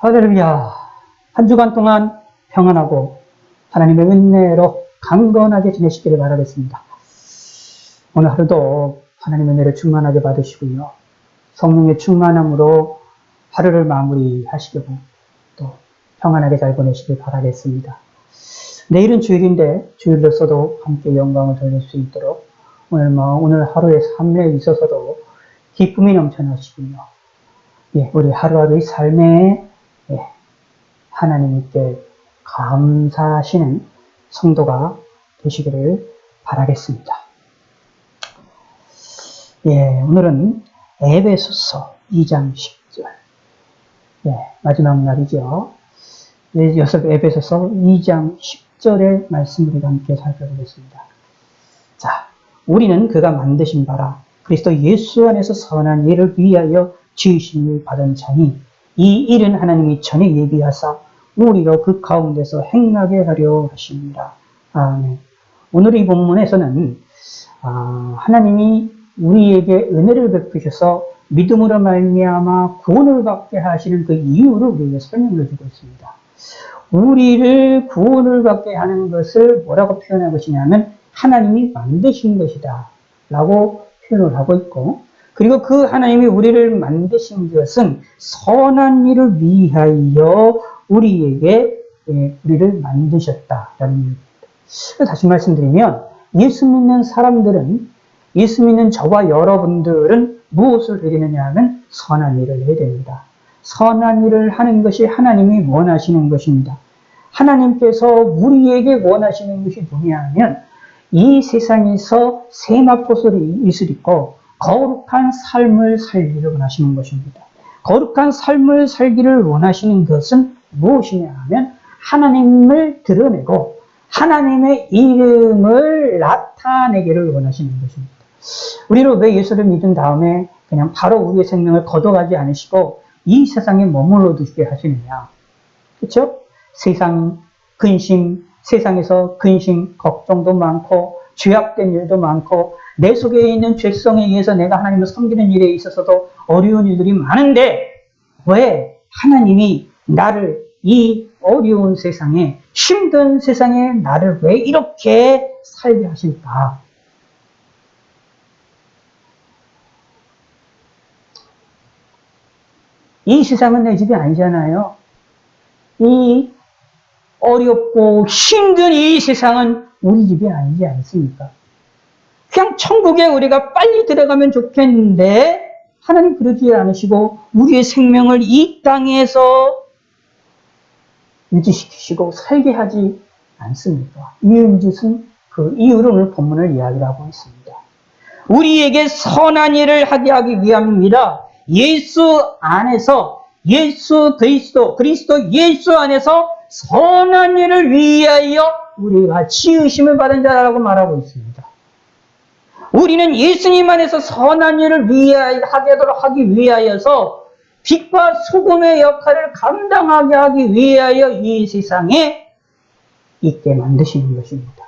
할렐루야. 한 주간 동안 평안하고 하나님의 은혜로 강건하게 지내시기를 바라겠습니다. 오늘 하루도 하나님의 은혜를 충만하게 받으시고요. 성령의 충만함으로 하루를 마무리하시고 또 평안하게 잘 보내시길 바라겠습니다. 내일은 주일인데 주일로서도 함께 영광을 돌릴 수 있도록 오늘 하루의 삶에 있어서도 기쁨이 넘쳐나시군요. 우리 하루하루의 삶에 하나님께 감사하시는 성도가 되시기를 바라겠습니다. 오늘은 에베소서 2장 10절. 마지막 날이죠. 에베소서 2장 10절의 말씀을 우리가 함께 살펴보겠습니다. 자, 우리는 그가 만드신 바라 그리스도 예수 안에서 선한 일을 위하여 지으심을 받은 자니 이 일은 하나님이 전에 예비하사 우리로 그 가운데서 행하게 하려 하십니다. 아멘. 오늘 이 본문에서는 하나님이 우리에게 은혜를 베푸셔서 믿음으로 말미암아 구원을 받게 하시는 그 이유를 우리에게 설명해 주고 있습니다. 우리를 구원을 받게 하는 것을 뭐라고 표현한 것이냐면 하나님이 만드신 것이다 라고 표현을 하고 있고, 그리고 그 하나님이 우리를 만드신 것은 선한 일을 위하여 우리에게 우리를 만드셨다라는 얘기입니다. 다시 말씀드리면 예수 믿는 사람들은, 예수 믿는 저와 여러분들은 무엇을 해야 되느냐 하면 선한 일을 해야 됩니다. 선한 일을 하는 것이 하나님이 원하시는 것입니다. 하나님께서 우리에게 원하시는 것이 뭐냐 하면 이 세상에서 세마포를 입고 거룩한 삶을 살기를 원하시는 것입니다. 거룩한 삶을 살기를 원하시는 것은 무엇이냐 하면 하나님을 드러내고 하나님의 이름을 나타내기를 원하시는 것입니다. 우리는 왜 예수를 믿은 다음에 그냥 바로 우리의 생명을 거둬가지 않으시고 이 세상에 머물러 두시게 하시느냐. 그렇죠? 세상에서 근심, 걱정도 많고 죄악된 일도 많고 내 속에 있는 죄성에 의해서 내가 하나님을 섬기는 일에 있어서도 어려운 일들이 많은데 왜 하나님이 나를 이 어려운 세상에, 힘든 세상에 나를 왜 이렇게 살게 하실까? 이 세상은 내 집이 아니잖아요. 이 어렵고 힘든 이 세상은 우리 집이 아니지 않습니까? 그냥 천국에 우리가 빨리 들어가면 좋겠는데 하나님 그러지 않으시고 우리의 생명을 이 땅에서 유지시키시고 살게 하지 않습니까? 이유는 그 이유를 오늘 본문을 이야기하고 있습니다. 우리에게 선한 일을 하게 하기 위함입니다. 예수 안에서, 그리스도 예수 안에서 선한 일을 위하여 우리가 지으심을 받은 자라고 말하고 있습니다. 우리는 예수님 안에서 선한 일을 하기 위하여서 빛과 소금의 역할을 감당하게 하기 위하여 이 세상에 있게 만드시는 것입니다.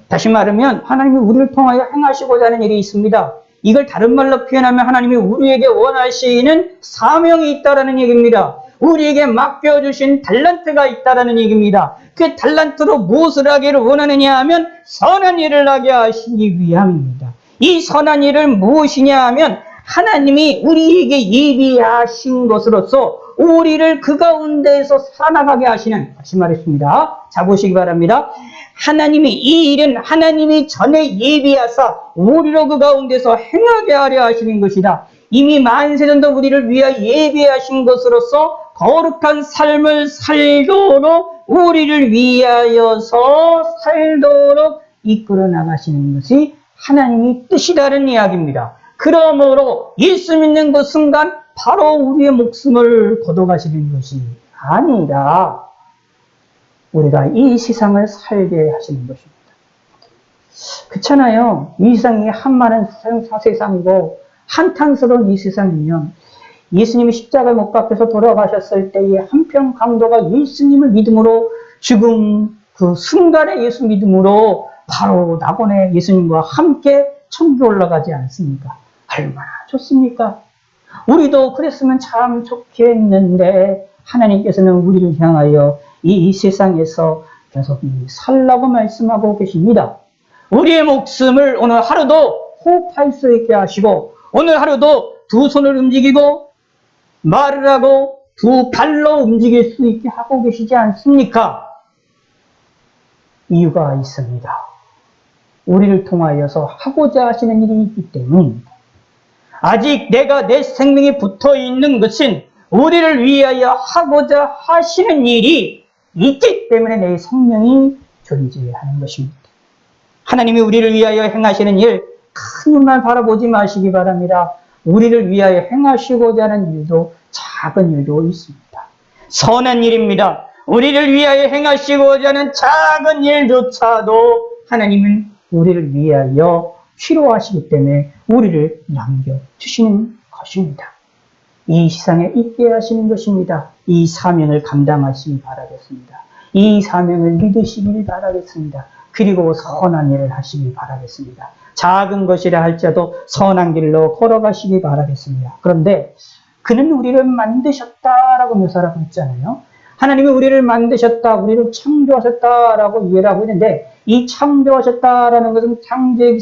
다시 말하면 하나님이 우리를 통하여 행하시고자 하는 일이 있습니다. 이걸 다른 말로 표현하면 하나님이 우리에게 원하시는 사명이 있다는 얘기입니다. 우리에게 맡겨주신 달란트가 있다는 얘기입니다. 그 달란트로 무엇을 하기를 원하느냐 하면 선한 일을 하게 하시기 위함입니다. 이 선한 일은 무엇이냐 하면 하나님이 우리에게 예비하신 것으로서 우리를 그 가운데에서 살아나가게 하시는, 다시 말했습니다. 자, 보시기 바랍니다. 이 일은 하나님이 전에 예비하사 우리로 그 가운데서 행하게 하려 하시는 것이다. 이미 만세전도 우리를 위하여 예비하신 것으로서 거룩한 삶을 살도록 우리를 위하여서 살도록 이끌어 나가시는 것이 하나님의 뜻이라는 이야기입니다. 그러므로 예수 믿는 그 순간 바로 우리의 목숨을 걷어가시는 것이 아니라 우리가 이 세상을 살게 하시는 것입니다. 그렇잖아요. 이 세상이 한많은 세상이고 한탄스러운 이 세상이면 예수님이 십자가에 못 박혀서 돌아가셨을 때의 한편 강도가 예수님을 믿음으로 지금 그 순간의 예수 믿음으로 바로 낙원에 예수님과 함께 천국에 올라가지 않습니까? 얼마나 좋습니까? 우리도 그랬으면 참 좋겠는데 하나님께서는 우리를 향하여 이 세상에서 계속 살라고 말씀하고 계십니다. 우리의 목숨을 오늘 하루도 호흡할 수 있게 하시고, 오늘 하루도 두 손을 움직이고 말을 하고 두 발로 움직일 수 있게 하고 계시지 않습니까? 이유가 있습니다. 우리를 통하여서 하고자 하시는 일이 있기 때문입니다. 아직 내 생명이 붙어 있는 것은 우리를 위하여 하고자 하시는 일이 있기 때문에 내 생명이 존재하는 것입니다. 하나님이 우리를 위하여 행하시는 일, 큰 일만 바라보지 마시기 바랍니다. 우리를 위하여 행하시고자 하는 일도 작은 일도 있습니다. 선한 일입니다. 우리를 위하여 행하시고자 하는 작은 일조차도 하나님은 우리를 위하여 필요하시기 때문에 우리를 남겨주시는 것입니다. 이 세상에 있게 하시는 것입니다. 이 사명을 감당하시기 바라겠습니다. 이 사명을 믿으시길 바라겠습니다. 그리고 선한 일을 하시기 바라겠습니다. 작은 것이라 할지라도 선한 길로 걸어가시기 바라겠습니다. 그런데 그는 우리를 만드셨다라고 묘사하고 있잖아요. 하나님이 우리를 만드셨다, 우리를 창조하셨다라고 이해를 하고 있는데, 이 창조하셨다라는 것은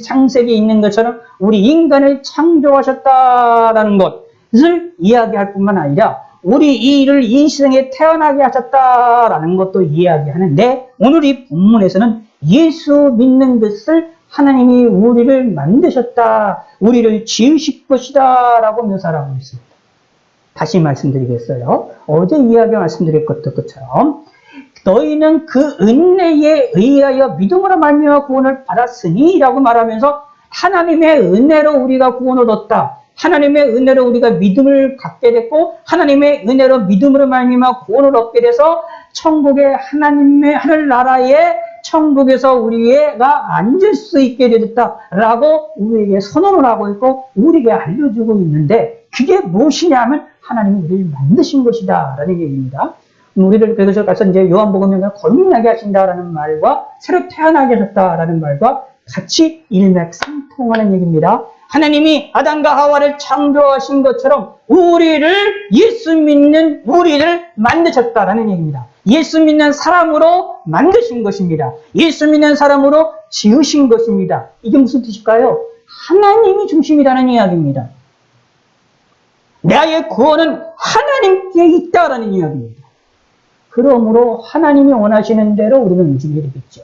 창세기에 있는 것처럼 우리 인간을 창조하셨다라는 것을 이야기할 뿐만 아니라 우리 이 세상에 태어나게 하셨다라는 것도 이야기하는데, 오늘 이 본문에서는 예수 믿는 것을 하나님이 우리를 만드셨다, 우리를 지으실 것이다 라고 묘사를 하고 있습니다. 다시 말씀드리겠어요. 어제 말씀드렸던 것처럼 너희는 그 은혜에 의하여 믿음으로 말미암아 구원을 받았으니 라고 말하면서 하나님의 은혜로 우리가 구원을 얻었다. 하나님의 은혜로 우리가 믿음을 갖게 됐고, 하나님의 은혜로 믿음으로 말미암아 구원을 얻게 돼서 천국의 하나님의 하늘나라에 천국에서 우리가 앉을 수 있게 되었다라고 우리에게 선언을 하고 있고 우리에게 알려주고 있는데, 그게 무엇이냐면 하나님이 우리를 만드신 것이다 라는 얘기입니다. 우리를 그래서 이제 요한복음에 거듭나게 하신다라는 말과 새로 태어나게 하셨다라는 말과 같이 일맥상통하는 얘기입니다. 하나님이 아담과 하와를 창조하신 것처럼 우리를, 예수 믿는 우리를 만드셨다라는 얘기입니다. 예수 믿는 사람으로 만드신 것입니다. 예수 믿는 사람으로 지으신 것입니다. 이게 무슨 뜻일까요? 하나님이 중심이라는 이야기입니다. 나의 구원은 하나님께 있다라는 이야기입니다. 그러므로 하나님이 원하시는 대로 우리는 움직이게 되겠죠.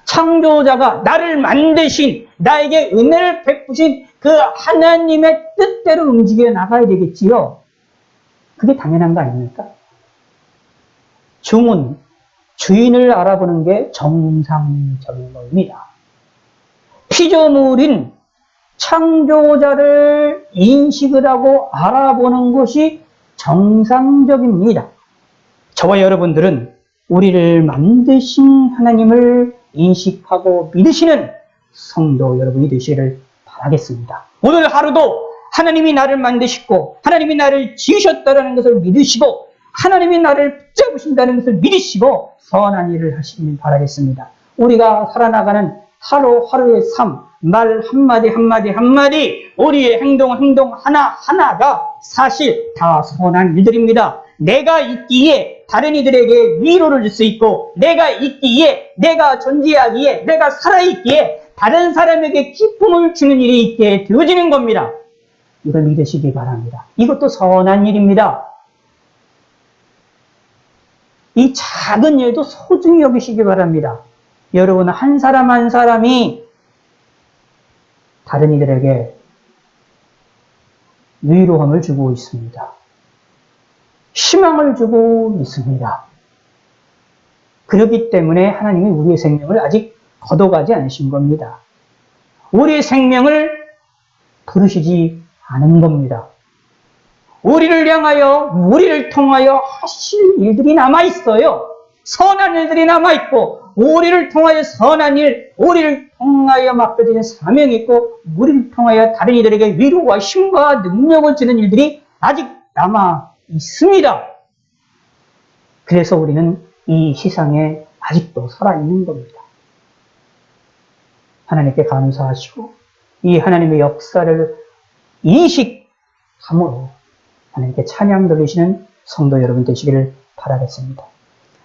창조자가 나를 만드신, 나에게 은혜를 베푸신 그 하나님의 뜻대로 움직여 나가야 되겠지요. 그게 당연한 거 아닙니까? 주인을 알아보는 게 정상적인 겁니다. 피조물인 창조자를 인식을 하고 알아보는 것이 정상적입니다. 저와 여러분들은 우리를 만드신 하나님을 인식하고 믿으시는 성도 여러분이 되시기를 바라겠습니다. 오늘 하루도 하나님이 나를 만드시고 하나님이 나를 지으셨다는 것을 믿으시고 하나님이 나를 붙잡으신다는 것을 믿으시고 선한 일을 하시길 바라겠습니다. 우리가 살아나가는 하루하루의 삶, 말 한마디 한마디 우리의 행동 하나하나가 사실 다 선한 일들입니다. 내가 있기에 다른 이들에게 위로를 줄 수 있고, 내가 있기에, 내가 존재하기에, 내가 살아있기에 다른 사람에게 기쁨을 주는 일이 있게 되어지는 겁니다. 이걸 믿으시기 바랍니다. 이것도 선한 일입니다. 이 작은 일도 소중히 여기시기 바랍니다. 여러분, 한 사람 한 사람이 다른 이들에게 위로함을 주고 있습니다. 희망을 주고 있습니다. 그렇기 때문에 하나님이 우리의 생명을 아직 거둬가지 않으신 겁니다. 우리의 생명을 부르시지 않은 겁니다. 우리를 향하여, 우리를 통하여 하실 일들이 남아있어요. 선한 일들이 남아있고, 우리를 통하여 선한 일, 우리를 통하여 맡겨지는 사명이 있고, 우리를 통하여 다른 이들에게 위로와 힘과 능력을 주는 일들이 아직 남아 있습니다. 그래서 우리는 이 세상에 아직도 살아있는 겁니다. 하나님께 감사하시고 이 하나님의 역사를 인식함으로 하나님께 찬양 드리시는 성도 여러분 되시기를 바라겠습니다.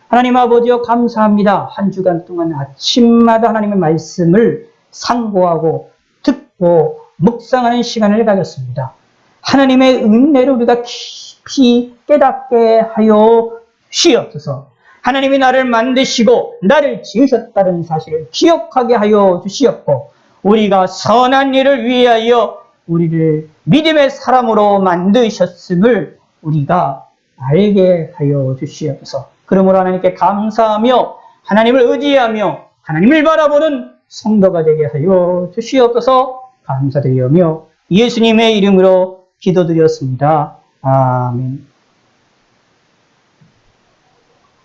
하나님 아버지여 감사합니다. 한 주간 동안 아침마다 하나님의 말씀을 상고하고 듣고 묵상하는 시간을 가졌습니다. 하나님의 은혜를 우리가 깊이 깨닫게 하여 주시옵소서. 하나님이 나를 만드시고 나를 지으셨다는 사실을 기억하게 하여 주시옵고 우리가 선한 일을 위하여 우리를 믿음의 사람으로 만드셨음을 우리가 알게 하여 주시옵소서. 그러므로 하나님께 감사하며 하나님을 의지하며 하나님을 바라보는 성도가 되게 하여 주시옵소서. 감사드리며 예수님의 이름으로 기도드렸습니다. 아멘.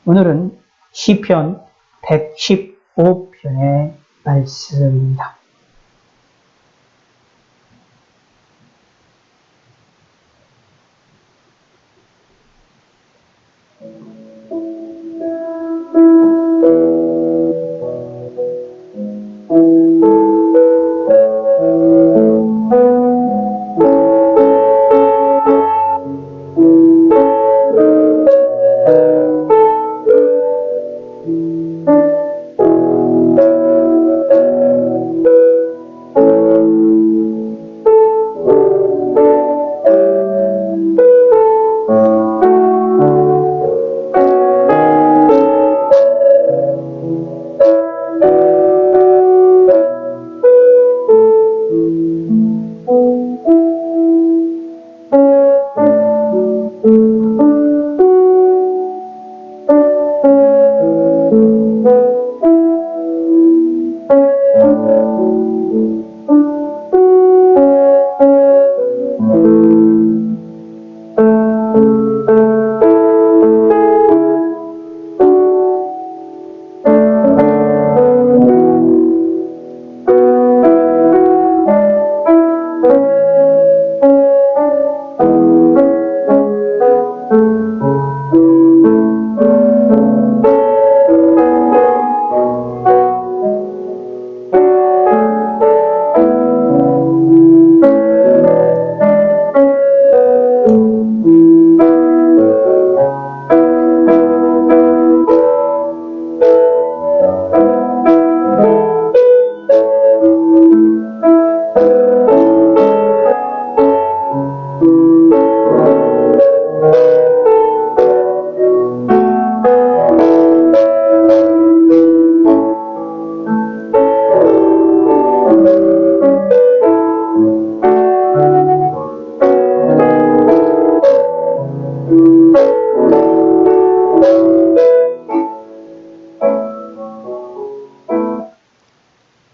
오늘은 시편 115편의 말씀입니다.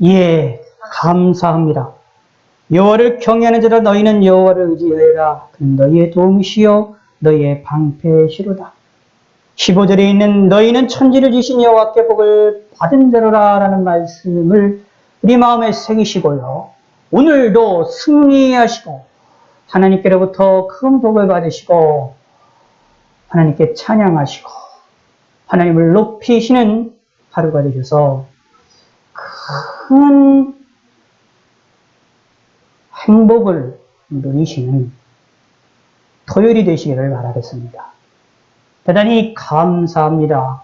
예, 감사합니다. 여호와를 경외하는 자라 너희는 여호와를 의지하여라. 그는 너희의 도움이시요 너희의 방패시로다. 15절에 있는 너희는 천지를 지신 여호와께 복을 받은 자로라 라는 말씀을 우리 마음에 새기시고요. 오늘도 승리하시고 하나님께로부터 큰 복을 받으시고 하나님께 찬양하시고 하나님을 높이시는 하루가 되셔서 큰 행복을 누리시는 토요일이 되시기를 바라겠습니다. 대단히 감사합니다.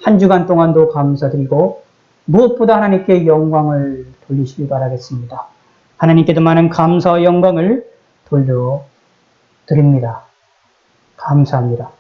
한 주간 동안도 감사드리고 무엇보다 하나님께 영광을 돌리시길 바라겠습니다. 하나님께도 많은 감사와 영광을 돌려드립니다. 감사합니다.